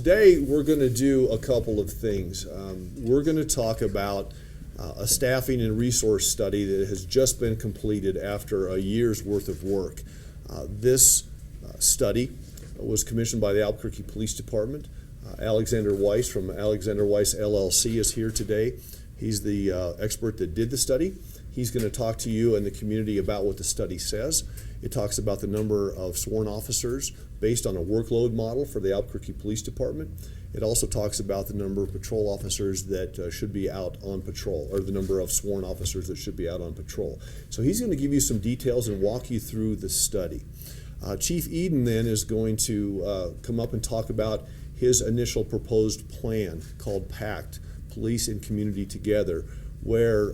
today we're going to do a couple of things. We're going to talk about a staffing and resource study that has just been completed after a year's worth of work. This study was commissioned by the Albuquerque Police Department. Alexander Weiss from Alexander Weiss LLC is here today. He's the expert that did the study. He's going to talk to you and the community about what the study says. It talks about the number of sworn officers based on a workload model for the Albuquerque Police Department. It also talks about the number of patrol officers that should be out on patrol, or the number of sworn officers that should be out on patrol. So he's going to give you some details and walk you through the study. Chief Eden then is going to come up and talk about his initial proposed plan called P.A.C.T, Police and Community Together, where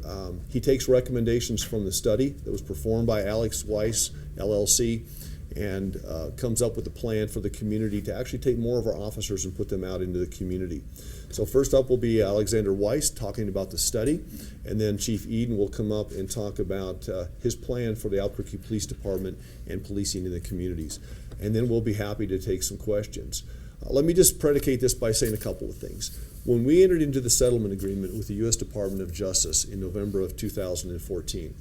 he takes recommendations from the study that was performed by Alex Weiss LLC and comes up with a plan for the community to actually take more of our officers and put them out into the community. So first up will be Alexander Weiss talking about the study, and then Chief Eden will come up and talk about his plan for the Albuquerque Police Department and policing in the communities. And then we'll be happy to take some questions. Let me just predicate this by saying a couple of things. When we entered into the settlement agreement with the U.S. Department of Justice in November of 2014,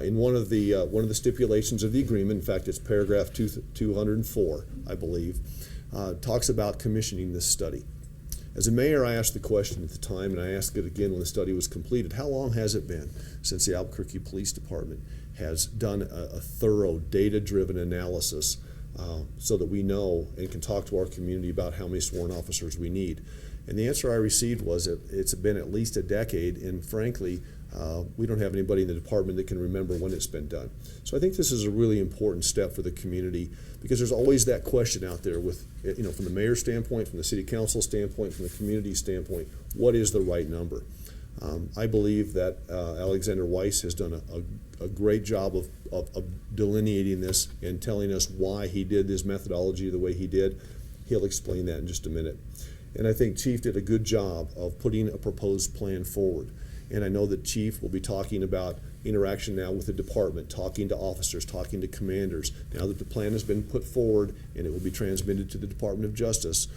in one of the stipulations of the agreement, in fact it's paragraph 204, I believe, talks about commissioning this study. As a mayor, I asked the question at the time, and I asked it again when the study was completed: how long has it been since the Albuquerque Police Department has done a thorough data-driven analysis so that we know and can talk to our community about how many sworn officers we need? And the answer I received was that it's been at least a decade, and frankly, we don't have anybody in the department that can remember when it's been done. So I think this is a really important step for the community, because there's always that question out there with, from the mayor's standpoint, from the city council standpoint, from the community standpoint, what is the right number? I believe that Alexander Weiss has done a great job of delineating this and telling us why he did his methodology the way he did. He'll explain that in just a minute. And I think Chief did a good job of putting a proposed plan forward. And I know that Chief will be talking about interaction now with the department, talking to officers, talking to commanders. Now that the plan has been put forward and it will be transmitted to the Department of Justice,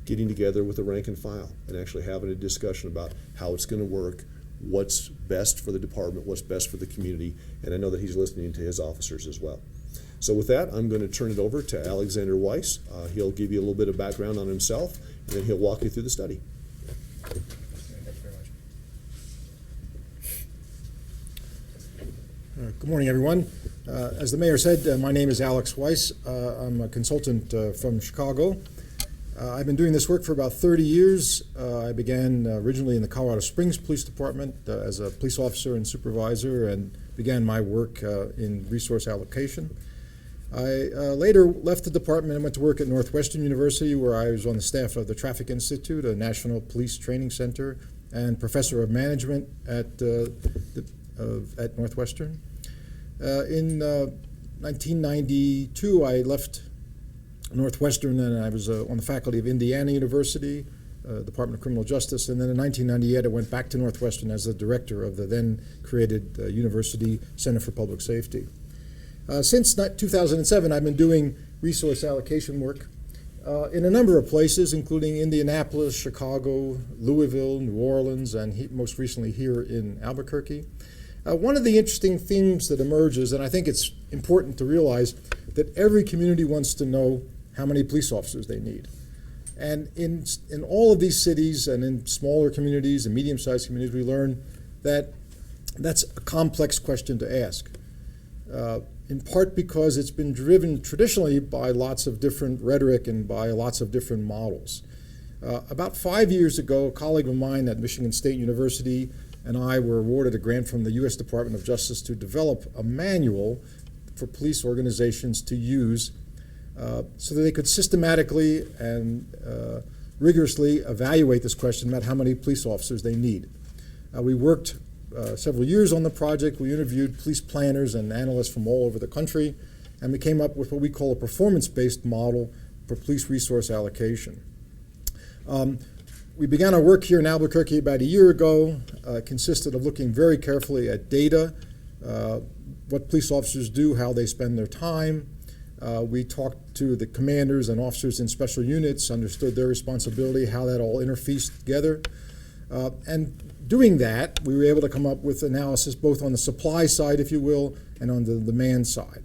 getting together with the rank and file and actually having a discussion about how it's going to work, what's best for the department, what's best for the community, and I know that he's listening to his officers as well. So with that, I'm going to turn it over to Alexander Weiss. He'll give you a little bit of background on himself, and then he'll walk you through the study. Thank you very much. Good morning, everyone. As the mayor said, my name is Alex Weiss. I'm a consultant from Chicago. I've been doing this work for about 30 years. I began originally in the Colorado Springs Police Department as a police officer and supervisor, and began my work in resource allocation. I later left the department and went to work at Northwestern University, where I was on the staff of the Traffic Institute, a national police training center, and professor of management at Northwestern. In 1992, I left Northwestern, and I was on the faculty of Indiana University, Department of Criminal Justice, and then in 1998 I went back to Northwestern as the director of the then created University Center for Public Safety. Since 2007 I've been doing resource allocation work in a number of places, including Indianapolis, Chicago, Louisville, New Orleans, and most recently here in Albuquerque. One of the interesting themes that emerges, and I think it's important to realize, that every community wants to know how many police officers they need. And in all of these cities and in smaller communities and medium-sized communities, we learn that that's a complex question to ask, in part because it's been driven traditionally by lots of different rhetoric and by lots of different models. About 5 years ago, a colleague of mine at Michigan State University and I were awarded a grant from the U.S. Department of Justice to develop a manual for police organizations to use so that they could systematically and rigorously evaluate this question about how many police officers they need. We worked several years on the project. We interviewed police planners and analysts from all over the country, and we came up with what we call a performance-based model for police resource allocation. We began our work here in Albuquerque about a year ago. It consisted of looking very carefully at data, what police officers do, how they spend their time, We talked to the commanders and officers in special units, understood their responsibility, how that all interfaced together. And doing that, we were able to come up with analysis both on the supply side, if you will, and on the demand side.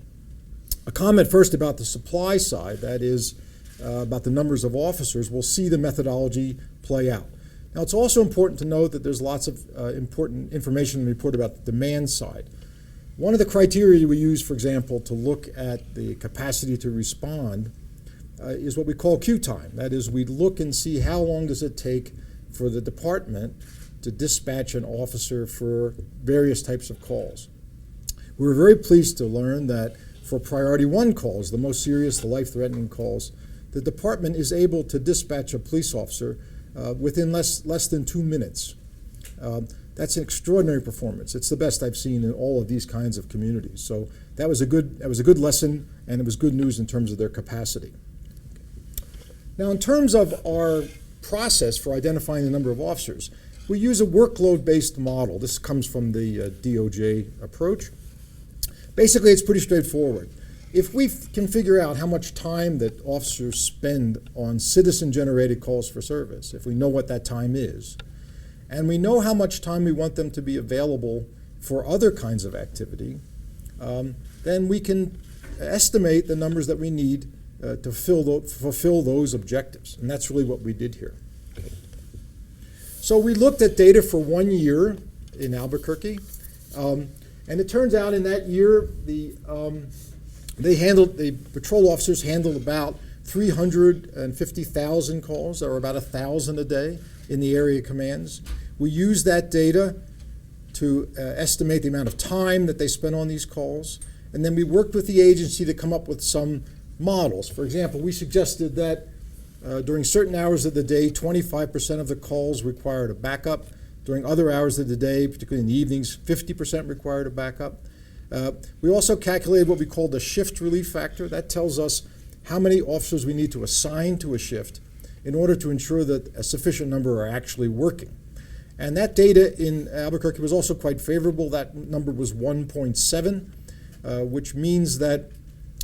A comment first about the supply side, that is about the numbers of officers. We'll see the methodology play out. Now, it's also important to note that there's lots of important information in the report about the demand side. One of the criteria we use, for example, to look at the capacity to respond is what we call queue time. That is, we look and see how long does it take for the department to dispatch an officer for various types of calls. We were very pleased to learn that for priority 1 calls, the most serious, the life-threatening calls, the department is able to dispatch a police officer within less than 2 minutes. That's an extraordinary performance. It's the best I've seen in all of these kinds of communities. So that was a good lesson, and it was good news in terms of their capacity. Now, in terms of our process for identifying the number of officers, we use a workload-based model. This comes from the DOJ approach. Basically, it's pretty straightforward. If we can figure out how much time that officers spend on citizen-generated calls for service, if we know what that time is, and we know how much time we want them to be available for other kinds of activity, then we can estimate the numbers that we need to fulfill those objectives. And that's really what we did here. So we looked at data for 1 year in Albuquerque. And it turns out in that year, the patrol officers handled about 350,000 calls. There were about 1,000 a day in the area commands. We used that data to estimate the amount of time that they spent on these calls. And then we worked with the agency to come up with some models. For example, we suggested that during certain hours of the day, 25% of the calls required a backup. During other hours of the day, particularly in the evenings, 50% required a backup. We also calculated what we call the shift relief factor. That tells us how many officers we need to assign to a shift in order to ensure that a sufficient number are actually working. And that data in Albuquerque was also quite favorable. That number was 1.7, which means that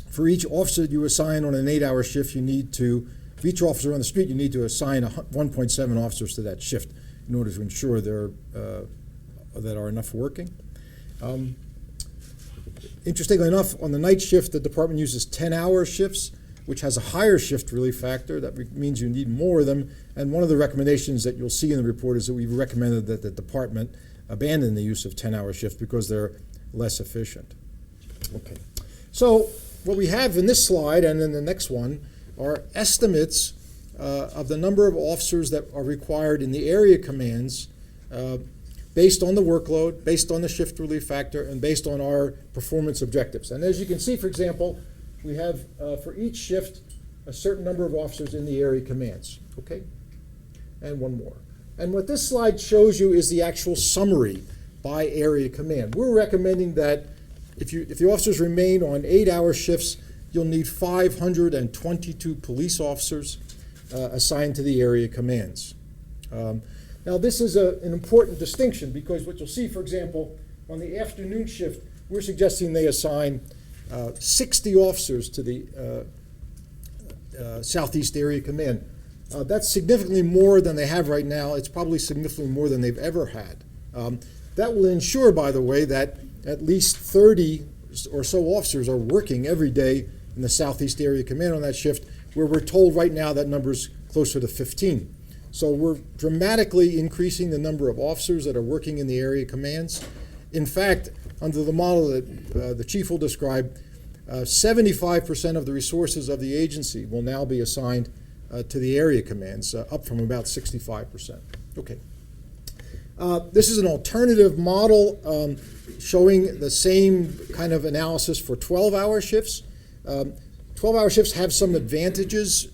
for each officer you assign on an 8-hour shift, for each officer on the street, you need to assign 1.7 officers to that shift in order to ensure that are enough working. Interestingly enough, on the night shift, the department uses 10-hour shifts, which has a higher shift relief factor. That means you need more of them. And one of the recommendations that you'll see in the report is that we've recommended that the department abandon the use of 10-hour shifts because they're less efficient. Okay. So what we have in this slide and in the next one are estimates of the number of officers that are required in the area commands based on the workload, based on the shift relief factor, and based on our performance objectives. And as you can see, for example, we have for each shift a certain number of officers in the area commands. Okay? And one more. And what this slide shows you is the actual summary by area command. We're recommending that if the officers remain on 8-hour shifts, you'll need 522 police officers assigned to the area commands. Now, this is an important distinction because what you'll see, for example, on the afternoon shift, we're suggesting they assign 60 officers to the Southeast Area Command. That's significantly more than they have right now. It's probably significantly more than they've ever had. That will ensure, by the way, that at least 30 or so officers are working every day in the Southeast Area Command on that shift, where we're told right now that number's closer to 15. So we're dramatically increasing the number of officers that are working in the area commands. In fact, under the model that the chief will describe, 75% of the resources of the agency will now be assigned to the area commands, up from about 65%. Okay. This is an alternative model showing the same kind of analysis for 12-hour shifts. 12-hour shifts have some advantages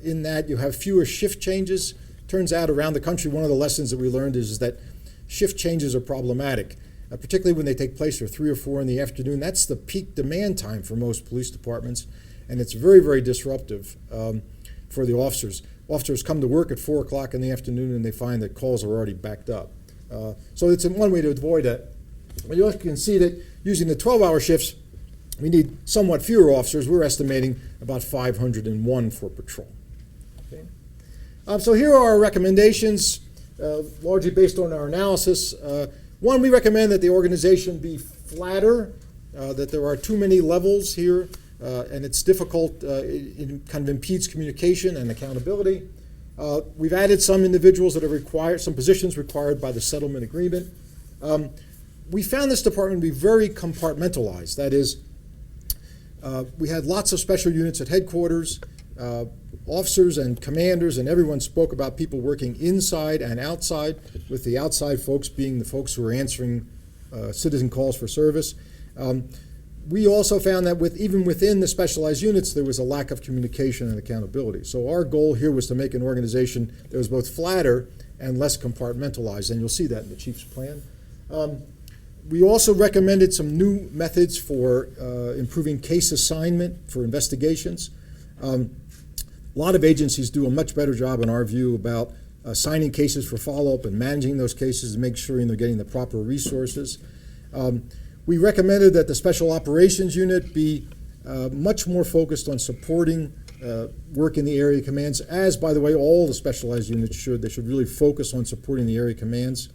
in that you have fewer shift changes. Turns out around the country, one of the lessons that we learned is that shift changes are problematic, particularly when they take place at 3 or 4 in the afternoon. That's the peak demand time for most police departments, and it's very, very disruptive for the officers. Officers come to work at 4 o'clock in the afternoon and they find that calls are already backed up. So it's one way to avoid that. But you can see that using the 12-hour shifts, we need somewhat fewer officers. We're estimating about 501 for patrol. Okay. So here are our recommendations, largely based on our analysis. One, we recommend that the organization be flatter, that there are too many levels here, and it's difficult, it kind of impedes communication and accountability. We've added some individuals that are required, some positions required by the settlement agreement. We found this department to be very compartmentalized. That is, we had lots of special units at headquarters. Officers and commanders and everyone spoke about people working inside and outside, with the outside folks being the folks who are answering citizen calls for service. We also found that even within the specialized units, there was a lack of communication and accountability. So our goal here was to make an organization that was both flatter and less compartmentalized, and you'll see that in the chief's plan. We also recommended some new methods for improving case assignment for investigations. A lot of agencies do a much better job, in our view, about assigning cases for follow-up and managing those cases and make sure they're getting the proper resources. We recommended that the Special Operations Unit be much more focused on supporting work in the area commands, as, by the way, all the specialized units should. They should really focus on supporting the area commands.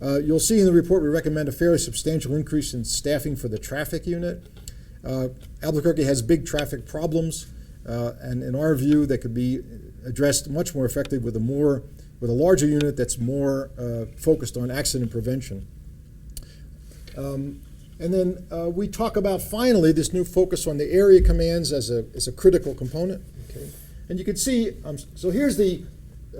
You'll see in the report we recommend a fairly substantial increase in staffing for the traffic unit. Albuquerque has big traffic problems. And in our view, that could be addressed much more effectively with a larger unit that's more focused on accident prevention. And then we talk about, finally, this new focus on the area commands as a critical component. Okay. And you can see, so here's the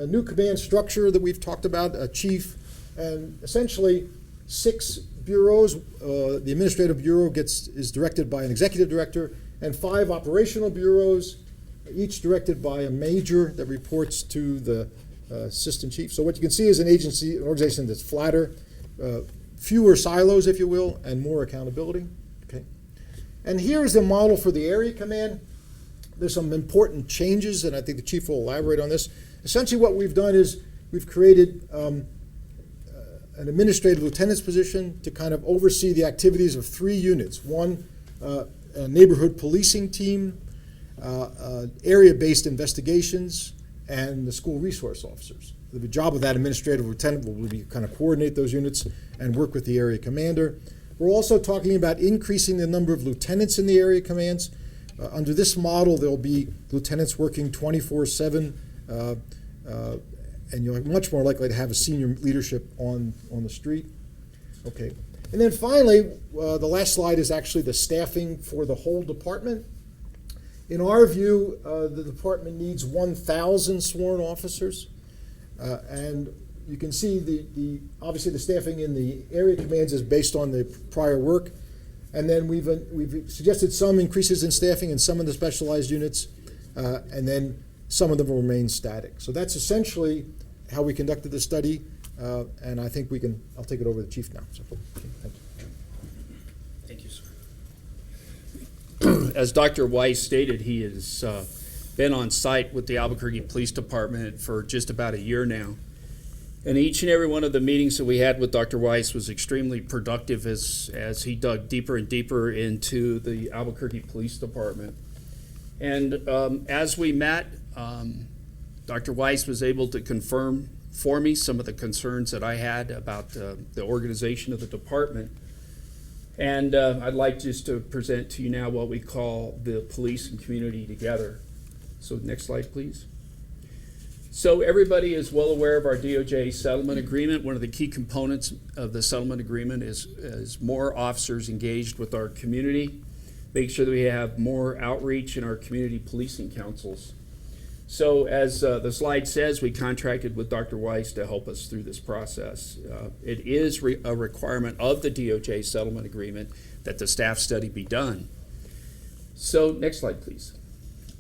new command structure that we've talked about, a chief, and essentially 6 bureaus. The administrative bureau is directed by an executive director, and 5 operational bureaus, each directed by a major that reports to the assistant chief. So what you can see is an organization that's flatter, fewer silos, if you will, and more accountability. Okay. And here is the model for the area command. There's some important changes, and I think the chief will elaborate on this. Essentially what we've done is we've created an administrative lieutenant's position to kind of oversee the activities of 3 units. One, a neighborhood policing team, area-based investigations, and the school resource officers. The job of that administrative lieutenant will be kind of coordinate those units and work with the area commander. We're also talking about increasing the number of lieutenants in the area commands. Under this model, there'll be lieutenants working 24/7, and you're much more likely to have a senior leadership on the street. Okay. And then finally, the last slide is actually the staffing for the whole department. In our view, the department needs 1,000 sworn officers. And you can see obviously the staffing in the area commands is based on the prior work. And then we've suggested some increases in staffing in some of the specialized units, and then some of them will remain static. So that's essentially how we conducted the study. And I think I'll take it over to the chief now. So, thank you. Thank you, sir. As Dr. Weiss stated, he has been on site with the Albuquerque Police Department for just about a year now. And each and every one of the meetings that we had with Dr. Weiss was extremely productive as he dug deeper and deeper into the Albuquerque Police Department. And as we met, Dr. Weiss was able to confirm for me some of the concerns that I had about the organization of the department. And I'd like just to present to you now what we call the police and community together. So next slide, please. So everybody is well aware of our DOJ settlement agreement. One of the key components of the settlement agreement is more officers engaged with our community, make sure that we have more outreach in our community policing councils. So as the slide says, we contracted with Dr. Weiss to help us through this process. It is a requirement of the DOJ settlement agreement that the staff study be done. So next slide, please.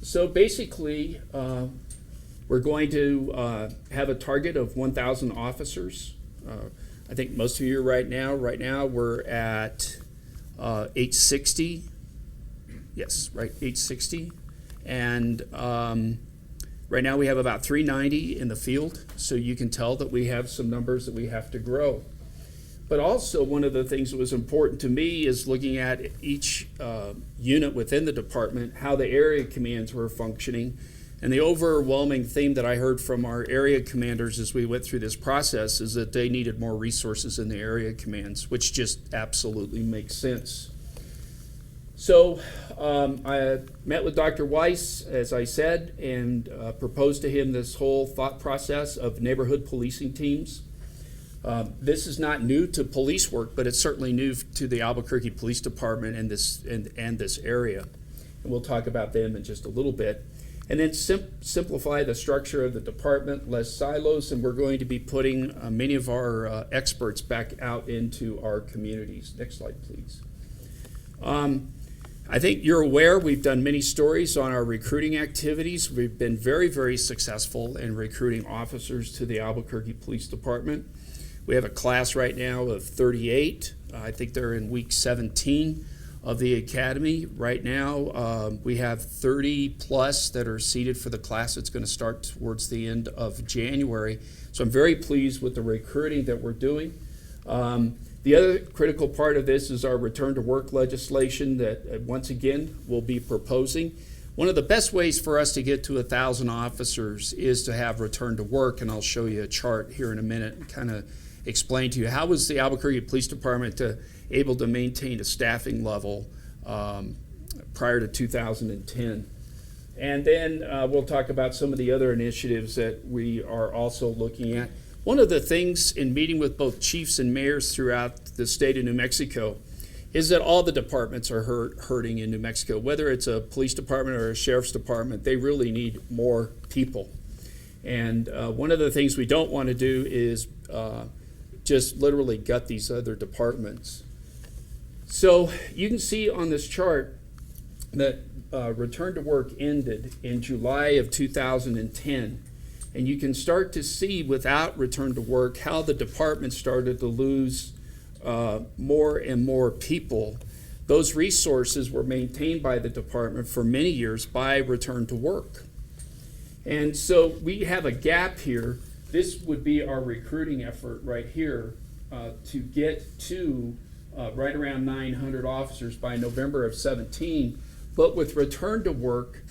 So basically, we're going to have a target of 1,000 officers. I think most of you right now we're at 860. Yes, right, 860. And right now we have about 390 in the field, so you can tell that we have some numbers that we have to grow. But also, one of the things that was important to me is looking at each unit within the department, how the area commands were functioning. And the overwhelming theme that I heard from our area commanders as we went through this process is that they needed more resources in the area commands, which just absolutely makes sense. So I met with Dr. Weiss, as I said, and proposed to him this whole thought process of neighborhood policing teams. This is not new to police work, but it's certainly new to the Albuquerque Police Department and this area. And we'll talk about them in just a little bit. And then simplify the structure of the department, less silos, and we're going to be putting many of our experts back out into our communities. Next slide, please. I think you're aware we've done many stories on our recruiting activities. We've been very, very successful in recruiting officers to the Albuquerque Police Department. We have a class right now of 38. I think they're in week 17 of the academy. Right now, we have 30 plus that are seated for the class that's going to start towards the end of January. So I'm very pleased with the recruiting that we're doing. The other critical part of this is our return to work legislation that, once again, we'll be proposing. One of the best ways for us to get to 1,000 officers is to have return to work, and I'll show you a chart here in a minute and kind of explain to you how was the Albuquerque Police Department able to maintain a staffing level prior to 2010. And then we'll talk about some of the other initiatives that we are also looking at. One of the things in meeting with both chiefs and mayors throughout the state of New Mexico is that all the departments are hurting in New Mexico. Whether it's a police department or a sheriff's department, they really need more people. And one of the things we don't want to do is just literally gut these other departments. So you can see on this chart that return to work ended in July of 2010. And you can start to see without return to work how the department started to lose more and more people. Those resources were maintained by the department for many years by return to work. And so we have a gap here. This would be our recruiting effort right here to get to right around 900 officers by November of 17. But with return to work,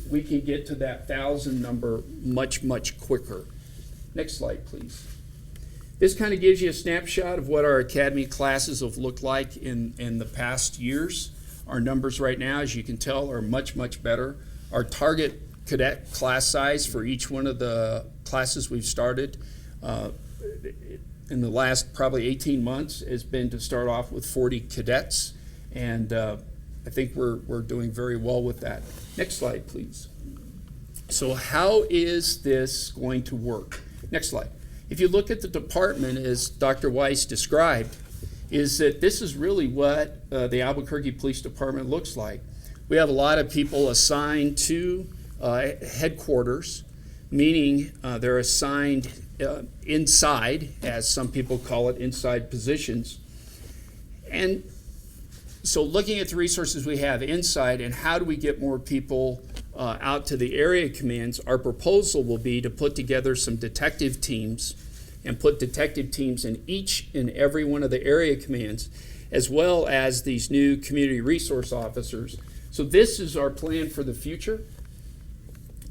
we can get to that 1,000 number much, much quicker. Next slide, please. This kind of gives you a snapshot of what our academy classes have looked like in the past years. Our numbers right now, as you can tell, are much, much better. Our target cadet class size for each one of the classes we've started in the last probably 18 months has been to start off with 40 cadets, and I think we're doing very well with that. Next slide, please. So how is this going to work? Next slide. If you look at the department, as Dr. Weiss described, is that this is really what the Albuquerque Police Department looks like. We have a lot of people assigned to headquarters, meaning they're assigned inside, as some people call it, inside positions. And so looking at the resources we have inside and how do we get more people out to the area commands, our proposal will be to put together some detective teams and put detective teams in each and every one of the area commands, as well as these new community resource officers. So this is our plan for the future.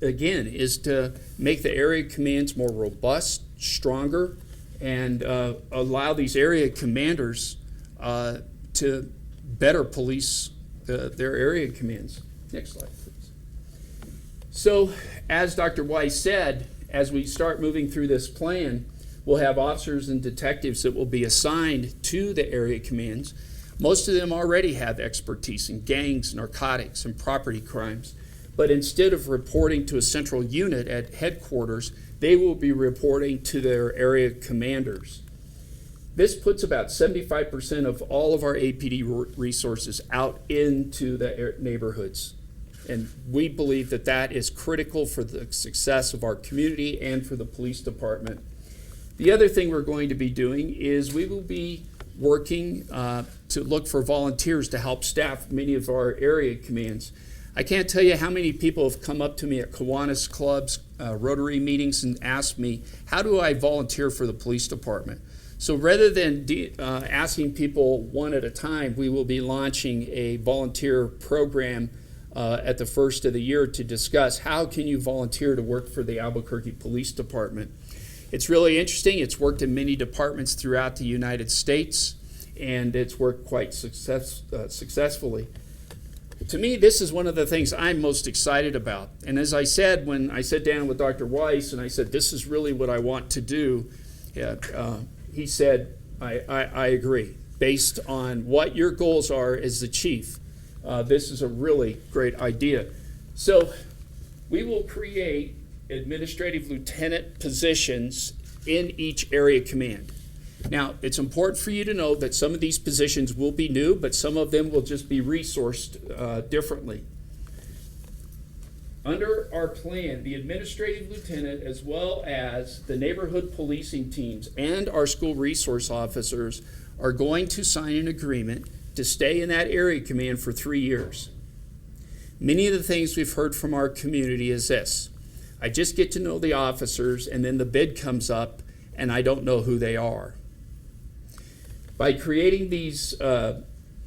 Again, is to make the area commands more robust, stronger, and allow these area commanders to better police their area commands. Next slide, please. So, as Dr. Weiss said, as we start moving through this plan, we'll have officers and detectives that will be assigned to the area commands. Most of them already have expertise in gangs, narcotics, and property crimes. But instead of reporting to a central unit at headquarters, they will be reporting to their area commanders. This puts about 75% of all of our APD resources out into the neighborhoods. And we believe that that is critical for the success of our community and for the police department. The other thing we're going to be doing is we will be working to look for volunteers to help staff many of our area commands. I can't tell you how many people have come up to me at Kiwanis clubs, Rotary meetings, and asked me, how do I volunteer for the police department? So rather than asking people one at a time, we will be launching a volunteer program at the first of the year to discuss how can you volunteer to work for the Albuquerque Police Department. It's really interesting. It's worked in many departments throughout the United States, and it's worked quite successfully. To me, this is one of the things I'm most excited about. And as I said, when I sat down with Dr. Weiss and I said, this is really what I want to do, he said, I agree. Based on what your goals are as the chief, this is a really great idea. So we will create administrative lieutenant positions in each area command. Now, it's important for you to know that some of these positions will be new, but some of them will just be resourced differently. Under our plan, the administrative lieutenant, as well as the neighborhood policing teams and our school resource officers, are going to sign an agreement to stay in that area command for 3 years. Many of the things we've heard from our community is this: I just get to know the officers, and then the bid comes up, and I don't know who they are. By creating these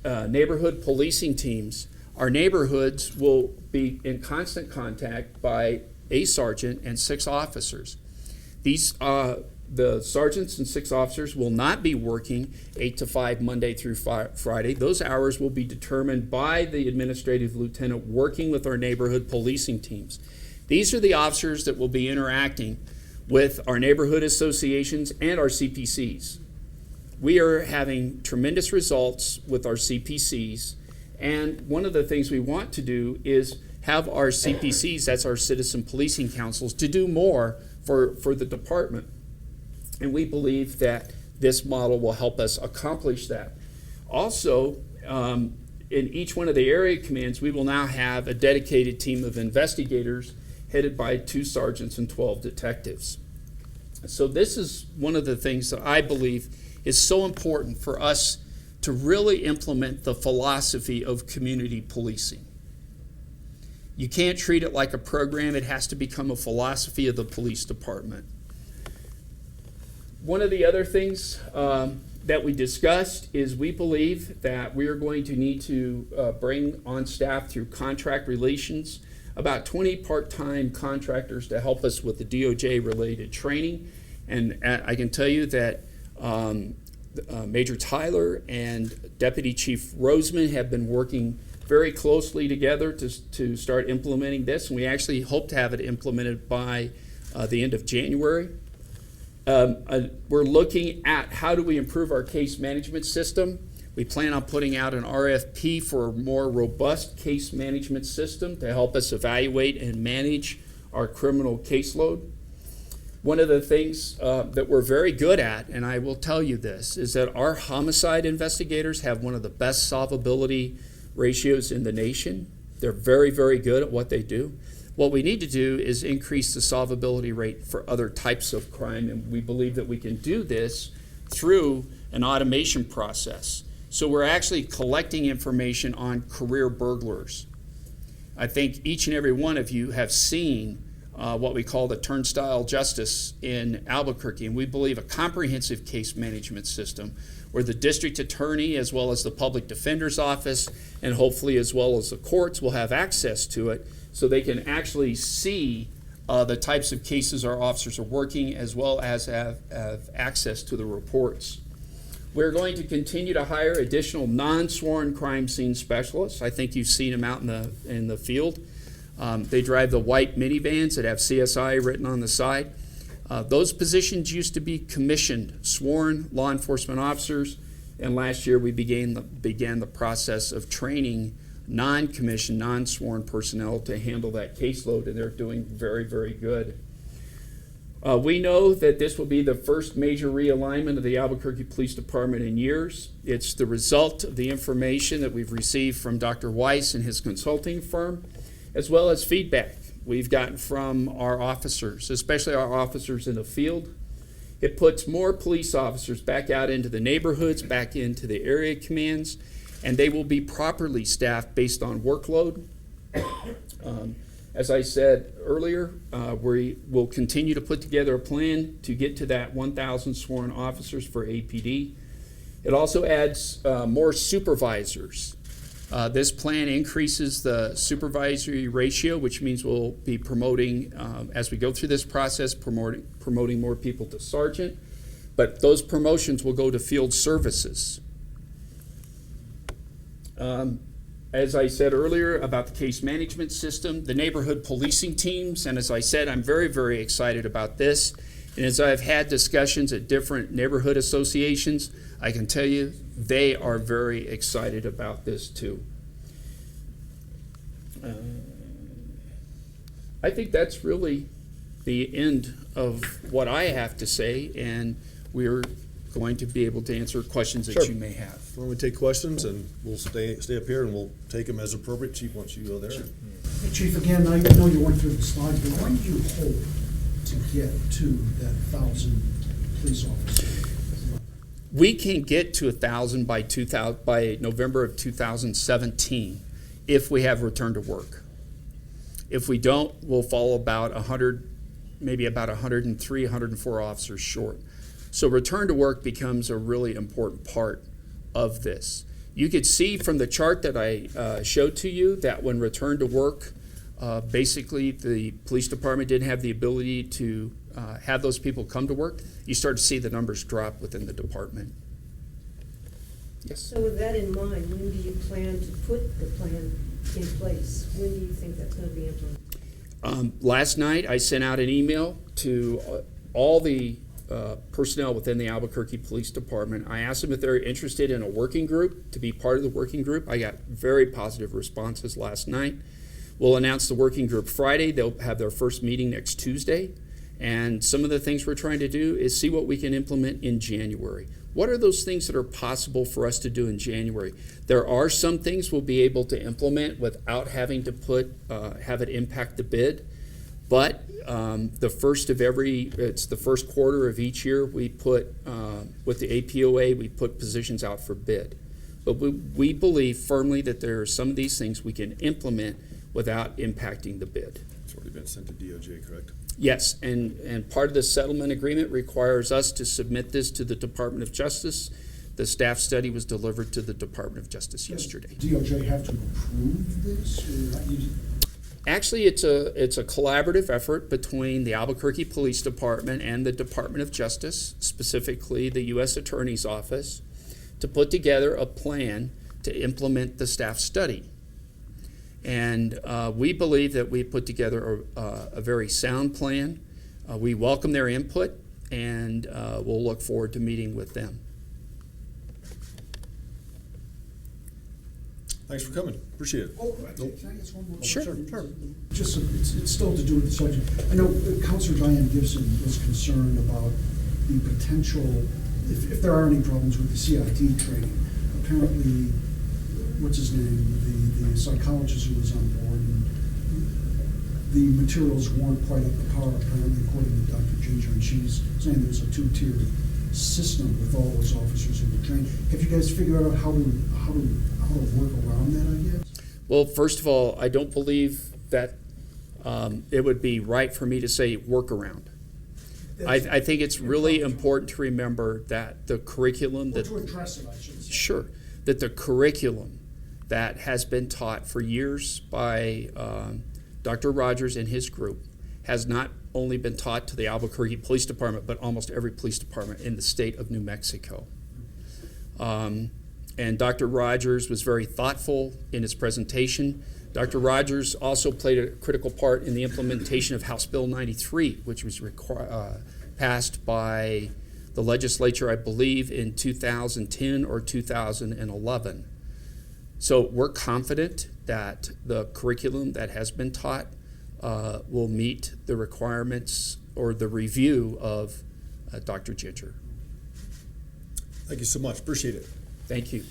neighborhood policing teams, our neighborhoods will be in constant contact by a sergeant and 6 officers. These the sergeants and 6 officers will not be working 8 to 5 Monday through Friday. Those hours will be determined by the administrative lieutenant working with our neighborhood policing teams. These are the officers that will be interacting with our neighborhood associations and our CPCs. We are having tremendous results with our CPCs, and one of the things we want to do is have our CPCs, that's our citizen policing councils, to do more for the department. And we believe that this model will help us accomplish that. Also, in each one of the area commands, we will now have a dedicated team of investigators headed by 2 sergeants and 12 detectives. So this is one of the things that I believe is so important for us to really implement the philosophy of community policing. You can't treat it like a program. It has to become a philosophy of the police department. One of the other things that we discussed is we believe that we are going to need to bring on staff through contract relations about 20 part-time contractors to help us with the DOJ-related training. And I can tell you that Major Tyler and Deputy Chief Roseman have been working very closely together to start implementing this, and we actually hope to have it implemented by the end of January. We're looking at how do we improve our case management system. We plan on putting out an RFP for a more robust case management system to help us evaluate and manage our criminal caseload. One of the things that we're very good at, and I will tell you this, is that our homicide investigators have one of the best solvability ratios in the nation. They're very, very good at what they do. What we need to do is increase the solvability rate for other types of crime, and we believe that we can do this through an automation process. So we're actually collecting information on career burglars. I think each and every one of you have seen what we call the turnstile justice in Albuquerque, and we believe a comprehensive case management system where the district attorney as well as the public defender's office and hopefully as well as the courts will have access to it so they can actually see the types of cases our officers are working as well as have access to the reports. We're going to continue to hire additional non-sworn crime scene specialists. I think you've seen them out in the field. They drive the white minivans that have CSI written on the side. Those positions used to be commissioned, sworn law enforcement officers, and last year we began the process of training non-commissioned, non-sworn personnel to handle that caseload, and they're doing very, very good. We know that this will be the first major realignment of the Albuquerque Police Department in years. It's the result of the information that we've received from Dr. Weiss and his consulting firm, as well as feedback we've gotten from our officers, especially our officers in the field. It puts more police officers back out into the neighborhoods, back into the area commands, and they will be properly staffed based on workload. As I said earlier, we will continue to put together a plan to get to that 1,000 sworn officers for APD. It also adds more supervisors. This plan increases the supervisory ratio, which means we'll be promoting, as we go through this process, promoting more people to sergeant. But those promotions will go to field services. As I said earlier about the case management system, the neighborhood policing teams, and as I said, I'm very, very excited about this. And as I've had discussions at different neighborhood associations, I can tell you they are very excited about this too. I think that's really the end of what I have to say, and we're going to be able to answer questions that Sure. you may have. Why don't we take questions, and we'll stay up here, and we'll take them as appropriate. Chief, once you go there. Hey, Chief, again, I know you went through the slides, but when do you hope to get to that 1,000 police officers? We can get to 1,000 by November of 2017 if we have return to work. If we don't, we'll fall about 100, maybe about 103, 104 officers short. So return to work becomes a really important part of this. You could see from the chart that I showed to you that when return to work, basically the police department didn't have the ability to have those people come to work. You start to see the numbers drop within the department. Yes. So with that in mind, when do you plan to put the plan in place? When do you think that's going to be implemented? Last night, I sent out an email to all the personnel within the Albuquerque Police Department. I asked them if they're interested in a working group, to be part of the working group. I got very positive responses last night. We'll announce the working group Friday. They'll have their first meeting next Tuesday. And some of the things we're trying to do is see what we can implement in January. What are those things that are possible for us to do in January? There are some things we'll be able to implement without having to have it impact the bid. But it's the first quarter of each year, we put, with the APOA, we put positions out for bid. But we believe firmly that there are some of these things we can implement without impacting the bid. It's already been sent to DOJ, correct? Yes, and part of the settlement agreement requires us to submit this to the Department of Justice. The staff study was delivered to the Department of Justice yesterday. Does DOJ have to approve this? Actually, it's a collaborative effort between the Albuquerque Police Department and the Department of Justice, specifically the U.S. Attorney's Office, to put together a plan to implement the staff study. And we believe that we put together a very sound plan. We welcome their input, and we'll look forward to meeting with them. Thanks for coming. Appreciate it. Oh, can I ask one more? Sure. Sure. Just, it's still to do with the subject. I know Councilor Diane Gibson was concerned about the potential, if there are any problems with the CIT training. Apparently, what's his name, the psychologist who was on board, and the materials weren't quite up to par, apparently, according to Dr. Ginger, and she's saying there's a two-tiered system with all those officers who were trained. Have you guys figured out how to work around that, I guess? Well, first of all, I don't believe that it would be right for me to say workaround. I think it's really important to remember that the curriculum Or to address it, I should say. Sure, that the curriculum that has been taught for years by Dr. Rogers and his group has not only been taught to the Albuquerque Police Department, but almost every police department in the state of New Mexico. And Dr. Rogers was very thoughtful in his presentation. Dr. Rogers also played a critical part in the implementation of House Bill 93, which was passed by the legislature, I believe, in 2010 or 2011. So we're confident that the curriculum that has been taught will meet the requirements or the review of Dr. Ginger. Thank you so much. Appreciate it. Thank you.